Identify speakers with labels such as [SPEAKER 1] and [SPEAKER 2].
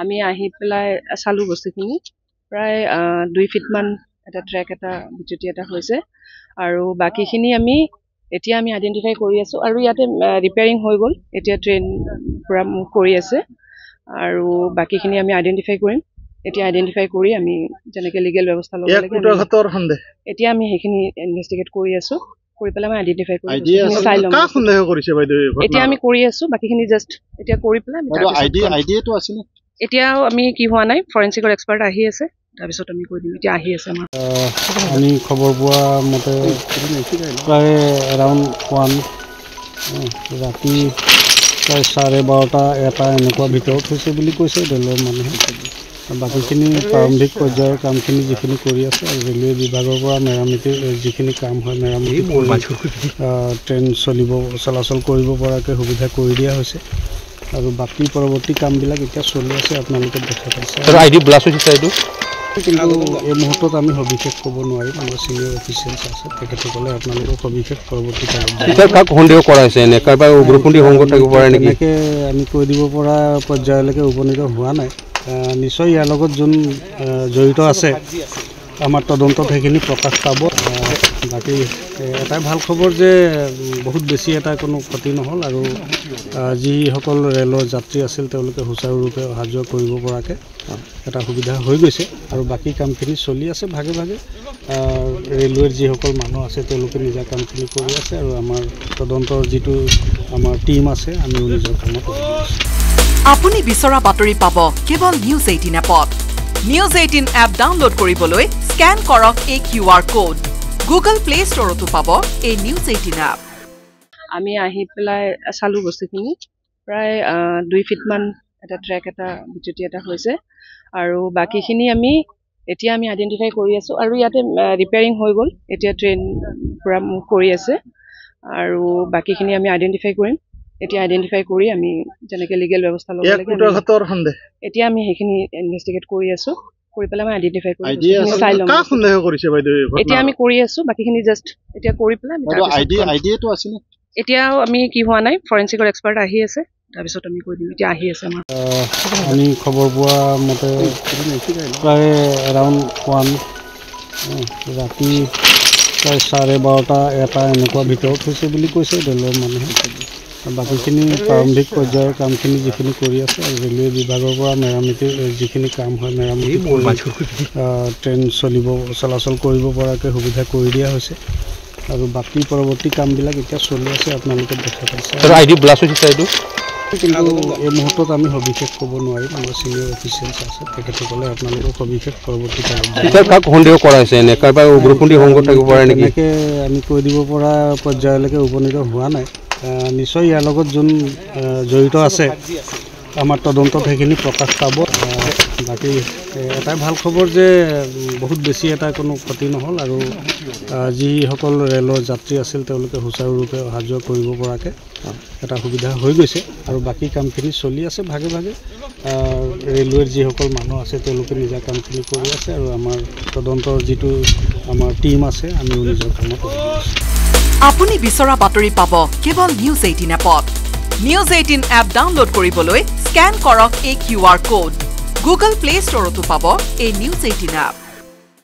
[SPEAKER 1] আমি আহি পেলাই চালো বস্তুখিনি প্ৰায় 2 ফিটমান এটা ট্ৰেক এটা বিচ্যুতি এটা হৈছে আৰু বাকিখিনি এতিয়া আমি আইডেন্টিফাই কৰি আছো আৰু ইয়াতে ৰিপেয়াৰিং হৈ গ'ল এতিয়া ট্ৰেইন পুৰা মুভ কৰি আছে আৰু বাকিখিনি আমি আইডেন্টিফাই কৰিম এতিয়া আইডেন্টিফাই কৰি আমি যেনেকৈ লিগেল ব্যৱস্থা ল'ব লাগে এতিয়া আমি সেইখিনি ইনভেষ্টিগেট কৰি আছো কৰি পেলাই আমি আইডেন্টিফাই কৰি চাই ল'ম কাক সন্দেহ কৰিছে বাইদেউ এতিয়া আমি কৰি আছো বাকিখিনি জাষ্ট এতিয়া কৰি পেলাই আইডিয়াটো আছে নে এতিয়াও আমি কি হোৱা নাই ফৰেনচিকৰ এক্সপাৰ্ট আহি আছে তাৰপিছত আমি কৈ দিম এতিয়া আহি আছে
[SPEAKER 2] আমি খবৰ পোৱা মতে প্ৰায় এৰাউণ্ড 1 ৰাতি প্ৰায় 12:30 এটা এনেকুৱা ভিতৰত হৈছে বুলি কৈছে ৰেলৰ মানুহে বাকীখিনি প্ৰাৰম্ভিক পৰ্যায়ৰ কামখিনি যিখিনি কৰি আছে আৰু ৰেলৱে বিভাগৰ পৰা মেৰামতিৰ যিখিনি কাম হয় মেৰামতি ট্ৰেইন চলাচল কৰিব পৰাকৈ সুবিধা কৰি দিয়া হৈছে আৰু বাকী পৰৱৰ্তী কামবিলাক এতিয়া চলি আছে আপোনালোকে দেখা পাইছে আইডি ব্লাষ্ট হৈছে এইটো কিন্তু এই মুহূৰ্তত আমি সবিশেষ ক'ব নোৱাৰিম আমাৰ চিনিয়ৰ অফিচিয়েলছ আছে তেখেতসকলে আপোনালোকক সবিশেষ পৰৱৰ্তী কাক সন্দেহ কৰা হৈছে এনে কাৰোবাৰ উগ্ৰপন্থী সংগত থাকিব পাৰে নেকি এনেকৈ আমি কৈ দিব পৰা পৰ্যায়লৈকে উপনীত হোৱা নাই নিশ্চয় ইয়াৰ লগত যোন জড়িত আছে আমাৰ তদন্তত সেইখিনি প্ৰকাশ পাব বাকী এটাই ভাল খবৰ যে বহুত বেছি এটা কোনো ক্ষতি নহ'ল আৰু যিসকল ৰেলৰ যাত্ৰী আছিল তেওঁলোকে সুচাৰুৰূপে অহা যোৱা কৰিব পৰাকৈ এটা সুবিধা হৈ গৈছে আৰু বাকী কামখিনি চলি আছে ভাগে ভাগে ৰেলৱেৰ যিসকল মানুহ আছে তেওঁলোকে নিজা কামখিনি কৰি আছে আৰু আমাৰ তদন্তৰ যিটো আমাৰ টীম আছে আমিও নিজৰ কামত কৰি আছোঁ
[SPEAKER 3] আপুনি বিচৰা বাতৰি পাব কেৱল নিউজ 18 এপত নিউজ 18 এপ ডাউনলোড কৰিবলৈ স্ক্যান কৰক এই QR কোড গুগল প্লে ষ্টৰতো পাব এই নিউজ 18 এপ
[SPEAKER 1] আমি আহি পেলাই চালো বস্তুখিনি প্ৰায় 2 ফিটমান এটা ট্ৰেক এটা বিচ্যুতি এটা হৈছে আৰু বাকিখিনি এতিয়া আমি আইডেন্টিফাই কৰি আছো আৰু ইয়াতে ৰিপেয়াৰিং হৈ গ'ল এতিয়া ট্ৰেইন পুৰা মুভ কৰি আছে আৰু বাকিখিনি আমি আইডেন্টিফাই কৰিম এতিয়া আইডেন্টিফাই কৰি আমি যেনেকৈ লিগেল ব্যৱস্থা ল'ব লাগে এতিয়া আমি সেইখিনি ইনভেষ্টিগেট কৰি আছো কৰি পেলাই আমি আইডেন্টিফাই কৰি চাই ল'ম কাক সন্দেহ কৰিছে বাইদেউ এতিয়া আমি কৰি আছো বাকিখিনি জাষ্ট এতিয়া কৰি পেলাই আইডিয়াটো আছে নে এতিয়াও আমি কি হোৱা নাই ফৰেনচিকৰ এক্সপাৰ্ট আহি আছে তাৰপিছত আমি কৈ দিম এতিয়া আহি আছে
[SPEAKER 2] আমি খবৰ পোৱা মতে প্ৰায় এৰাউণ্ড 1 ৰাতি প্ৰায় 12:30 এটা এনেকুৱা ভিতৰত হৈছে বুলি কৈছে ৰেলৰ মানুহে বাকীখিনি প্ৰাৰম্ভিক পৰ্যায়ৰ কামখিনি যিখিনি কৰি আছে আৰু ৰেলৱে বিভাগৰ পৰা মেৰামতিৰ যিখিনি কাম হয় মেৰামতি ট্ৰেইন চলাচল কৰিব পৰাকৈ সুবিধা কৰি দিয়া হৈছে আৰু বাকী পৰৱৰ্তী কামবিলাক এতিয়া চলি আছে আপোনালোকে দেখা পাইছে
[SPEAKER 4] আইডি ব্লাষ্ট হৈছে এইটো
[SPEAKER 2] কিন্তু এই মুহূৰ্তত আমি সবিশেষ ক'ব নোৱাৰিম আমাৰ চিনিয়ৰ অফিচিয়েলছ আছে তেখেতসকলে আপোনালোকক সবিশেষ পৰৱৰ্তী
[SPEAKER 4] কাক সন্দেহ কৰা হৈছে এনে কাৰোবাৰ উগ্ৰপন্থী সংগত থাকিব পাৰে নেকি
[SPEAKER 2] এনেকৈ আমি কৈ দিব পৰা পৰ্যায়লৈকে উপনীত হোৱা নাই নিশ্চয় ইয়াৰ লগত যোন জড়িত আছে আমাৰ তদন্তত সেইখিনি প্ৰকাশ পাব বাকী এটাই ভাল খবৰ যে বহুত বেছি এটা কোনো ক্ষতি নহ'ল আৰু যিসকল ৰেলৰ যাত্ৰী আছিল তেওঁলোকে সুচাৰুৰূপে অহা যোৱা কৰিব পৰাকৈ এটা সুবিধা হৈ গৈছে আৰু বাকী কামখিনি চলি আছে ভাগে ভাগে ৰেলৱেৰ যিসকল মানুহ আছে তেওঁলোকে নিজা কামখিনি কৰি আছে আৰু আমাৰ তদন্তৰ যিটো আমাৰ টীম আছে আমিও নিজৰ কামত কৰি আছোঁ
[SPEAKER 3] আপুনি বিচৰা বাতৰি পাব কেৱল নিউজ 18 এপত নিউজ 18 এপ ডাউনলোড কৰিবলৈ স্ক্যান কৰক এই QR কোড গুগল প্লে ষ্টৰতো পাব এই নিউজ 18 এপ